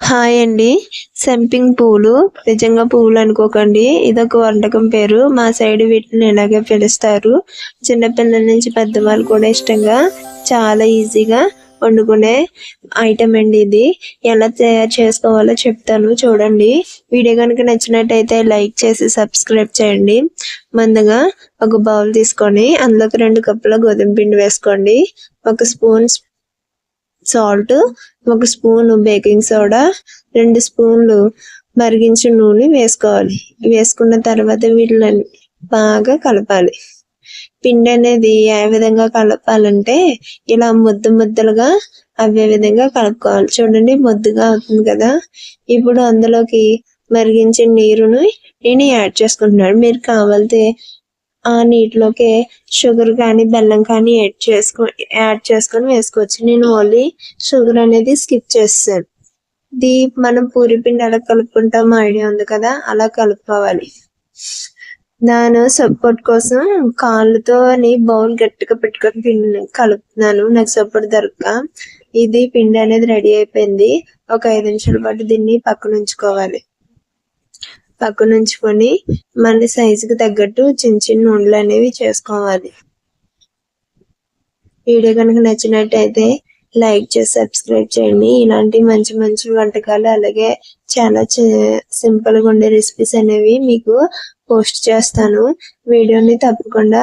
Hi అండి. సంపింగ్ పూలు నిజంగా పువ్వులు అనుకోకండి. ఇదొక వంటకం పేరు. మా సైడ్ వీటిని ఇలాగే పిలుస్తారు. చిన్నపిల్లల నుంచి పెద్దవాళ్ళు కూడా ఇష్టంగా చాలా ఈజీగా వండుకునే ఐటమ్ అండి ఇది. ఎలా తయారు చేసుకోవాలో చెప్తాను చూడండి. వీడియో కనుక నచ్చినట్టయితే లైక్ చేసి సబ్స్క్రైబ్ చేయండి. ముందుగా ఒక బౌల్ తీసుకొని అందులోకి 2 కప్పుల గోధుమ పిండి వేసుకోండి. 1 spoon salt, 1 spoon baking soda, 2 స్పూన్లు మరిగించిన నూనె వేసుకోవాలి. వేసుకున్న తర్వాత వీటిని బాగా కలపాలి. పిండి అనేది ఏ విధంగా కలపాలంటే ఇలా ముద్దలుగా అవే విధంగా కలుపుకోవాలి. చూడండి ముద్దగా అవుతుంది కదా. ఇప్పుడు అందులోకి మరిగించిన నీరుని నేను యాడ్ చేసుకుంటున్నాను. మీరు కావాలితే ఆ నీటిలోకి షుగర్ కానీ బెల్లం కానీ యాడ్ చేసుకొని వేసుకోవచ్చు. నేను ఓన్లీ షుగర్ అనేది స్కిప్ చేస్తాను. ఇది మనం పూరి పిండి ఎలా కలుపుకుంటాం ఐడియా ఉంది కదా, అలా కలుపుకోవాలి. నేను సపోర్ట్ కోసం కాళ్ళతో బౌల్ గట్టిగా పెట్టుకొని పిండి కలుపుతున్నాను. నాకు సపోర్ట్ దొరక ఇది పిండి అనేది రెడీ అయిపోయింది. ఒక 5 నిమిషాల పాటు దీన్ని పక్కన ఉంచుకోవాలి. పక్కన ఉంచుకొని మన సైజుకి తగ్గట్టు చిన్న ఉండలు అనేవి చేసుకోవాలి. వీడియో కనుక నచ్చినట్టయితే లైక్ చేసి సబ్స్క్రైబ్ చేయండి. ఇలాంటి మంచి వంటకాలు అలాగే చాలా సింపుల్ గా ఉండే రెసిపీస్ అనేవి మీకు పోస్ట్ చేస్తాను. వీడియోని తప్పకుండా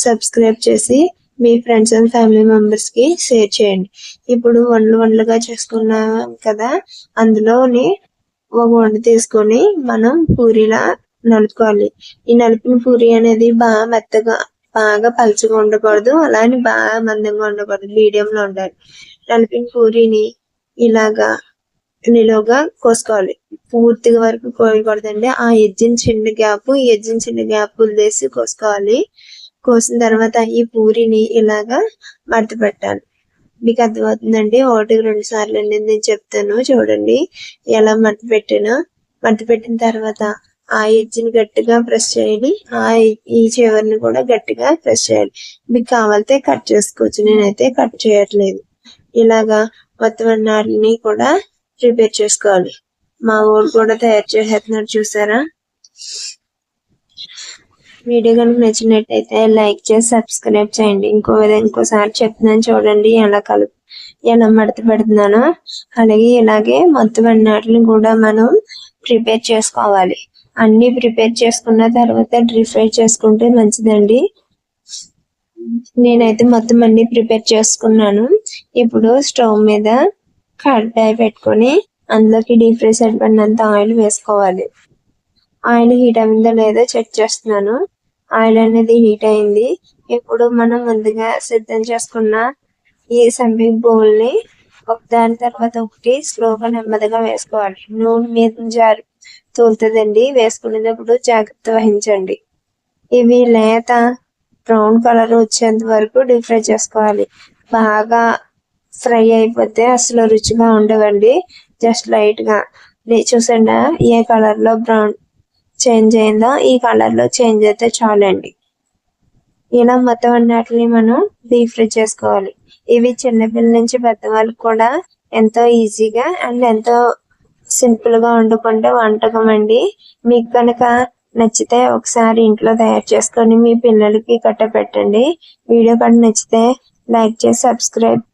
సబ్స్క్రైబ్ చేసి మీ ఫ్రెండ్స్ అండ్ ఫ్యామిలీ మెంబర్స్ కి షేర్ చేయండి. ఇప్పుడు వంటలుగా చేసుకున్నాం కదా, అందులోని ఒక వంట తీసుకొని మనం పూరిలా నలుపుకోవాలి. ఈ నలిపిన పూరి అనేది బాగా మెత్తగా బాగా పలుచగా ఉండకూడదు, అలానే బాగా మందంగా ఉండకూడదు, మీడియంలో ఉండాలి. నలిపిన పూరిని ఇలాగా నిలువుగా కోసుకోవాలి. పూర్తిగా వరకు కోయకూడదండి. ఆ ఎడ్జిన్ చిన్న గ్యాప్ వదిలేసి కోసుకోవాలి. కోసిన తర్వాత ఈ పూరిని ఇలాగా మడత పెట్టాలి. మీకు అర్థమవుతుందండి. 1-2 సార్లు అనేది నేను చెప్తాను చూడండి ఎలా మడత పెట్టిన తర్వాత ఆ ఎడ్జిని గట్టిగా ప్రెస్ చేయాలి. ఈ చివరిని కూడా గట్టిగా ప్రెస్ చేయాలి. మీకు కావాలితే కట్ చేసుకోవచ్చు, నేనైతే కట్ చేయట్లేదు. ఇలాగా మొత్తం అన్నిటిని కూడా ప్రిపేర్ చేసుకోవాలి. మా ఊరు కూడా తయారు చేసేస్తున్నారు చూసారా. వీడియో కనుక నచ్చినట్టయితే లైక్ చేసి సబ్స్క్రైబ్ చేయండి. ఇంకోసారి చెప్తున్నాను చూడండి ఎలా మడత పెడుతున్నానో. అలాగే ఇలాగే మొత్తం అన్నిటిని కూడా మనం ప్రిపేర్ చేసుకోవాలి. అన్ని ప్రిపేర్ చేసుకున్న తర్వాత డీప్ ఫ్రై చేసుకుంటే మంచిదండి. నేనైతే మొత్తం అన్ని ప్రిపేర్ చేసుకున్నాను. ఇప్పుడు స్టవ్ మీద కడాయి పెట్టుకొని అందులోకి డీప్ ఫ్రై సరిపడినంత ఆయిల్ వేసుకోవాలి. ఆయిల్ హీట్ అయిందో లేదో చెక్ చేస్తున్నాను. ఆయిల్ అనేది హీట్ అయింది. ఇప్పుడు మనం ముందుగా సిద్ధం చేసుకున్న ఈ సంపింగ్ పువ్వుల్ని ఒకదాని తర్వాత ఒకటి స్లోగా నెమ్మదిగా వేసుకోవాలి. నూనె మీద జారి తోలుతుందండి. వేసుకునేటప్పుడు జాగ్రత్త వహించండి. ఇవి లేత బ్రౌన్ కలర్ వచ్చేంత వరకు డీప్ ఫ్రై చేసుకోవాలి. బాగా ఫ్రై అయిపోతే అసలు రుచిగా ఉండవండి. జస్ట్ లైట్ గా చూసండి ఏ కలర్ లో బ్రౌన్ చేంజ్ అయిందో ఈ కలర్ లో చేంజ్ అయితే చాలండి. ఇలా మొత్తం అన్నిటిని మనం డీప్ ఫ్రై చేసుకోవాలి. ఇవి చిన్నపిల్లల నుంచి పెద్దవాళ్ళకి కూడా ఎంతో ఈజీగా అండ్ ఎంతో సింపుల్ గా వండుకుంటే వంటకం అండి. మీకు కనుక నచ్చితే ఒకసారి ఇంట్లో తయారు చేసుకొని మీ పిల్లలకి పెట్టండి. వీడియో కనుక నచ్చితే లైక్ చేసి సబ్స్క్రైబ్